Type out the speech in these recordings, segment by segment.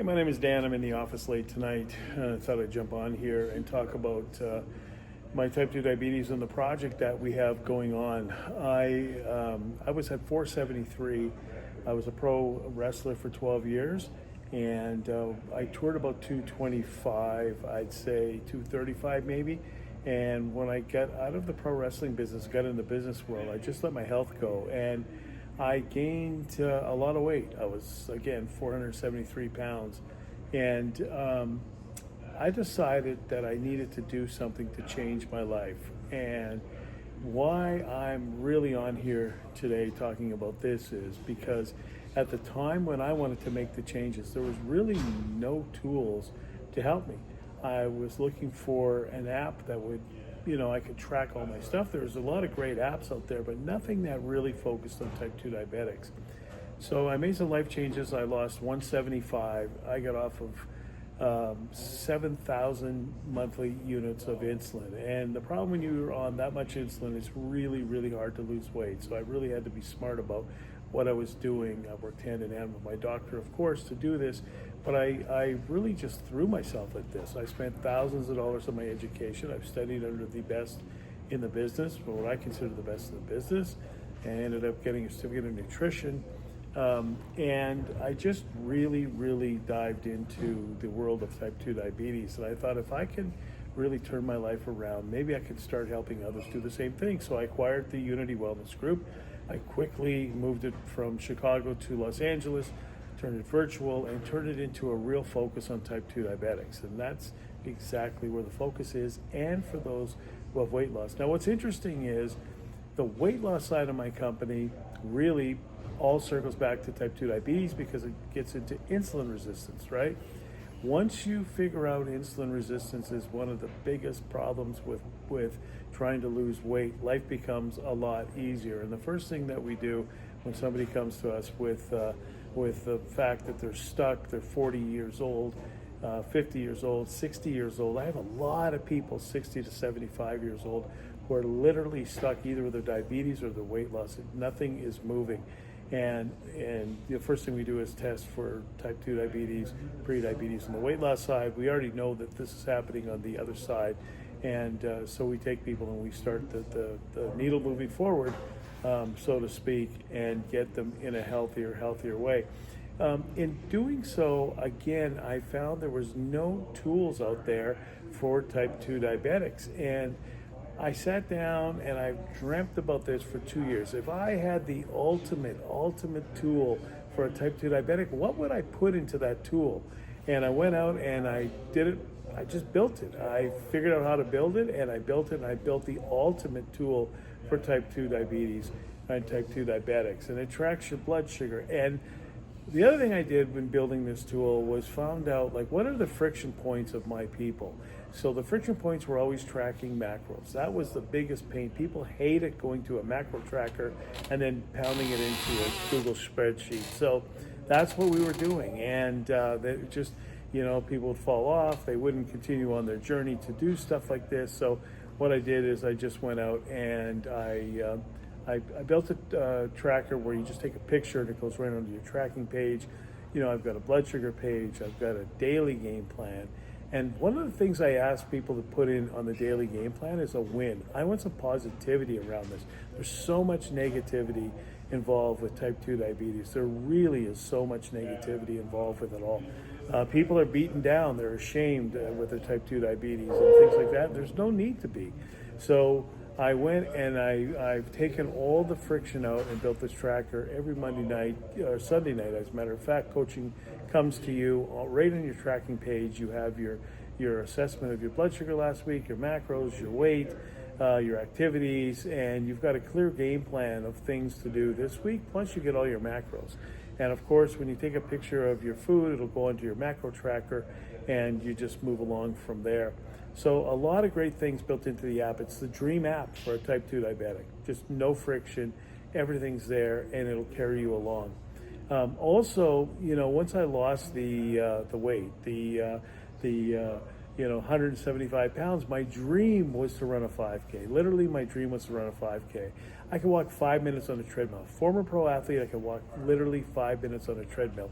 my name is Dan. I'm in the office late tonight. I thought I'd jump on here and talk about my type 2 diabetes and the project that we have going on. I was at 473. I was a pro wrestler for 12 years, and I toured about 225, I'd say 235 maybe. And when I got out of the pro wrestling business, got in the business world, I just let my health go, and I gained a lot of weight. I was, again, 473 pounds. And I decided that I needed to do something to change my life. And why I'm really on here today talking about this is because at the time when I wanted to make the changes, there was really no tools to help me. I was looking for an app that would, I could track all my stuff. There's a lot of great apps out there, but nothing that really focused on type 2 diabetics. So I made some life changes. I lost 175. I got off of 7,000 monthly units of insulin. And the problem when you're on that much insulin, it's really, really hard to lose weight. So I really had to be smart about what I was doing. I worked hand in hand with my doctor, of course, to do this. But I really just threw myself at this. I spent thousands of dollars on my education. I've studied under the best in the business, or what I consider the best in the business, and ended up getting a certificate in nutrition. And I just really, really dived into the world of type 2 diabetes. And I thought if I can really turn my life around, maybe I could start helping others do the same thing. So I acquired the Unity Wellness Group. I quickly moved it from Chicago to Los Angeles, turned it virtual, and turned it into a real focus on type 2 diabetics. And that's exactly where the focus is, and for those who have weight loss. Now, what's interesting is the weight loss side of my company really all circles back to type 2 diabetes because it gets into insulin resistance, right? Once you figure out insulin resistance is one of the biggest problems with trying to lose weight, life becomes a lot easier. And the first thing that we do when somebody comes to us with the fact that they're stuck, they're 40 years old, 50 years old, 60 years old. I have a lot of people 60 to 75 years old who are literally stuck either with their diabetes or their weight loss. Nothing is moving. And the first thing we do is test for type 2 diabetes, pre-diabetes. On the weight loss side, we already know that this is happening on the other side. And so we take people and we start the needle moving forward, so to speak, and get them in a healthier way. In doing so, again, I found there was no tools out there for type 2 diabetics. And I sat down and I dreamt about this for 2 years. If I had the ultimate tool for a type 2 diabetic, what would I put into that tool? And I went out and I did it. I just built it. I figured out how to build it, and I built it, and I built the ultimate tool for type 2 diabetes and type 2 diabetics. And it tracks your blood sugar. And the other thing I did when building this tool was found out, what are the friction points of my people? So the friction points were always tracking macros. That was the biggest pain. People hate it going to a macro tracker and then pounding it into a Google spreadsheet. So that's what we were doing. And they just, people would fall off. They wouldn't continue on their journey to do stuff like this. So what I did is I just went out and I built a tracker where you just take a picture and it goes right onto your tracking page. I've got a blood sugar page. I've got a daily game plan. And one of the things I ask people to put in on the daily game plan is a win. I want some positivity around this. There's so much negativity involved with type 2 diabetes. There really is so much negativity involved with it all. People are beaten down. They're ashamed with their type 2 diabetes and things like that. There's no need to be. So I went and I've taken all the friction out and built this tracker every Monday night or Sunday night. As a matter of fact, coaching comes to you right on your tracking page. You have your assessment of your blood sugar last week, your macros, your weight, your activities, and you've got a clear game plan of things to do this week, plus you get all your macros. And of course, when you take a picture of your food, it'll go onto your macro tracker, and you just move along from there. So a lot of great things built into the app. It's the dream app for a type 2 diabetic. Just no friction, everything's there, and it'll carry you along. Also, once I lost the weight, the 175 pounds, my dream was to run a 5K. Literally, my dream was to run a 5K. I could walk 5 minutes on a treadmill. Former pro athlete, I could walk literally 5 minutes on a treadmill.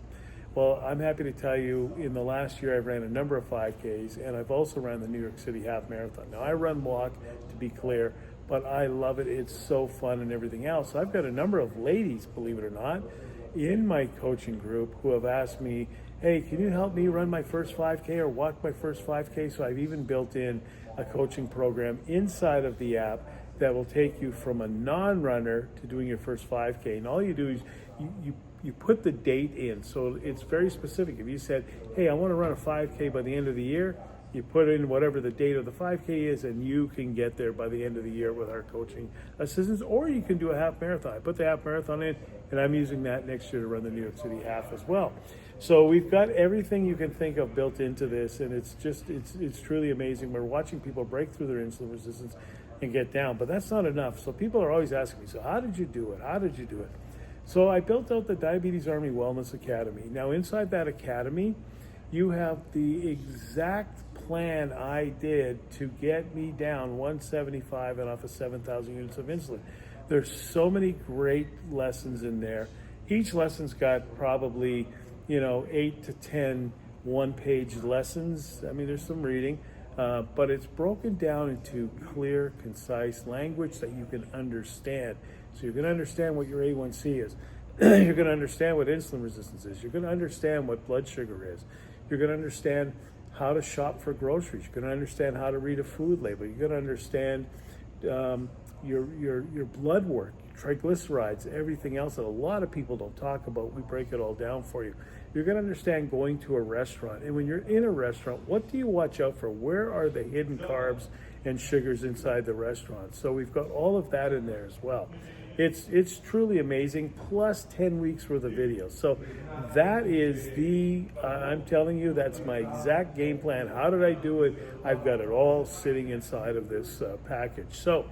Well, I'm happy to tell you in the last year I've ran a number of 5Ks, and I've also ran the New York City Half Marathon. Now I run walk, to be clear, but I love it. It's so fun and everything else. So I've got a number of ladies, believe it or not, in my coaching group who have asked me, hey, can you help me run my first 5K or walk my first 5K? So I've even built in a coaching program inside of the app that will take you from a non-runner to doing your first 5K. And all you do is you put the date in. So it's very specific. If you said, hey, I want to run a 5K by the end of the year, you put in whatever the date of the 5K is, and you can get there by the end of the year with our coaching assistance, or you can do a half marathon. I put the half marathon in, and I'm using that next year to run the New York City half as well. So we've got everything you can think of built into this, and it's truly amazing. We're watching people break through their insulin resistance and get down, but that's not enough. So people are always asking me, so how did you do it? How did you do it? So I built out the Diabetes Army Wellness Academy. Now inside that academy, you have the exact plan I did to get me down 175 and off of 7,000 units of insulin. There's so many great lessons in there. Each lesson's got probably 8 to 10 one-page lessons. I mean, there's some reading, but it's broken down into clear, concise language that you can understand. So you're going to understand what your A1C is. You're going to understand what insulin resistance is. You're going to understand what blood sugar is. You're going to understand how to shop for groceries. You're going to understand how to read a food label. You're going to understand your blood work, triglycerides, everything else that a lot of people don't talk about. We break it all down for you. You're going to understand going to a restaurant. And when you're in a restaurant, what do you watch out for? Where are the hidden carbs and sugars inside the restaurant? So we've got all of that in there as well. It's truly amazing, plus 10 weeks worth of videos. So that is I'm telling you, that's my exact game plan. How did I do it? I've got it all sitting inside of this package. So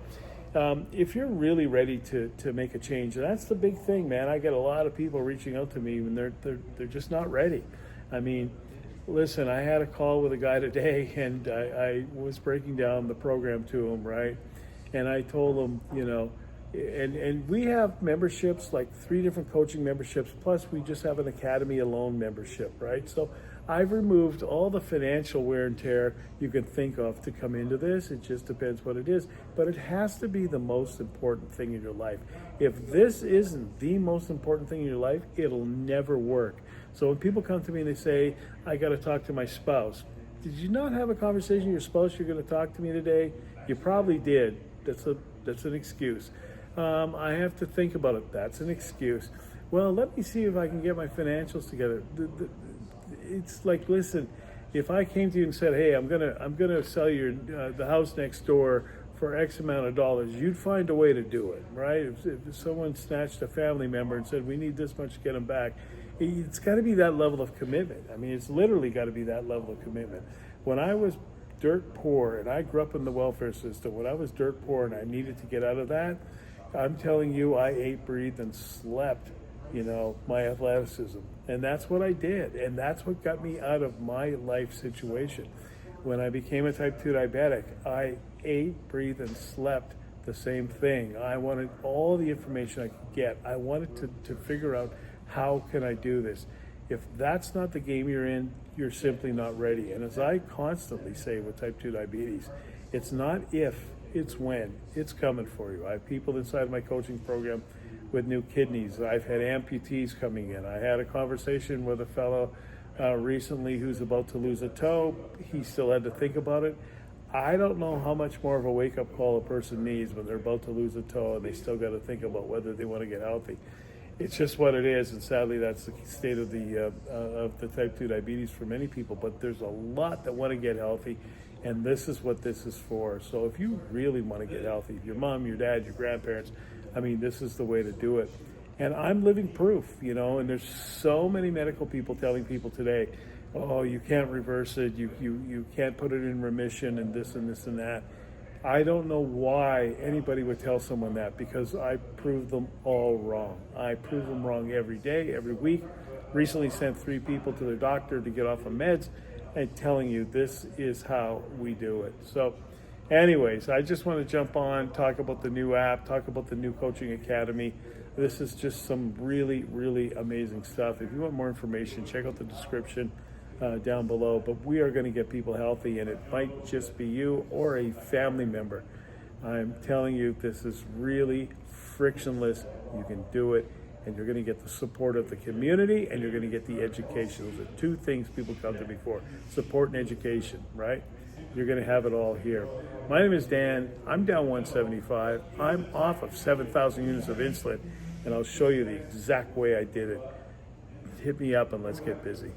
if you're really ready to make a change, and that's the big thing, man. I get a lot of people reaching out to me when they're just not ready. I mean, listen, I had a call with a guy today, and I was breaking down the program to him, right? And I told him, and we have memberships, like 3 different coaching memberships, plus we just have an Academy alone membership, right? So I've removed all the financial wear and tear you can think of to come into this. It just depends what it is, but it has to be the most important thing in your life. If this isn't the most important thing in your life, it'll never work. So when people come to me and they say, I got to talk to my spouse, did you not have a conversation with your spouse? You're going to talk to me today? You probably did. That's an excuse. I have to think about it. That's an excuse. Well, let me see if I can get my financials together. It's like, listen, if I came to you and said, hey, I'm gonna sell you the house next door for X amount of dollars, you'd find a way to do it, right? If someone snatched a family member and said, we need this much to get them back, it's got to be that level of commitment. I mean, it's literally got to be that level of commitment. When I was dirt poor, and I grew up in the welfare system, when I was dirt poor and I needed to get out of that, I'm telling you, I ate, breathed, and slept, my athleticism. And that's what I did. And that's what got me out of my life situation. When I became a type 2 diabetic, I ate, breathed, and slept the same thing. I wanted all the information I could get. I wanted to figure out, how can I do this? If that's not the game you're in, you're simply not ready. And as I constantly say with type 2 diabetes, it's not if, it's when. It's coming for you. I have people inside my coaching program with new kidneys. I've had amputees coming in. I had a conversation with a fellow recently who's about to lose a toe. He still had to think about it. I don't know how much more of a wake-up call a person needs when they're about to lose a toe and they still got to think about whether they want to get healthy. It's just what it is, and sadly that's the state of the type 2 diabetes for many people. But there's a lot that want to get healthy, and this is what this is for. So if you really want to get healthy, your mom, your dad, your grandparents, I mean, this is the way to do it. And I'm living proof, and there's so many medical people telling people today, oh, you can't reverse it, you can't put it in remission, and this and this and that. I don't know why anybody would tell someone that, because I prove them all wrong. I prove them wrong every day, every week. Recently sent 3 people to their doctor to get off of meds and telling you this is how we do it. So anyways, I just want to jump on, talk about the new app, talk about the new coaching academy. This is just some really, really amazing stuff. If you want more information, check out the description down below. But we are going to get people healthy, and it might just be you or a family member. I'm telling you, this is really frictionless. You can do it, and you're going to get the support of the community, and you're going to get the education. Those are two things people come to me for: support and education, right? You're going to have it all here. My name is Dan. I'm down 175. I'm off of 7,000 units of insulin, and I'll show you the exact way I did it. Hit me up and let's get busy.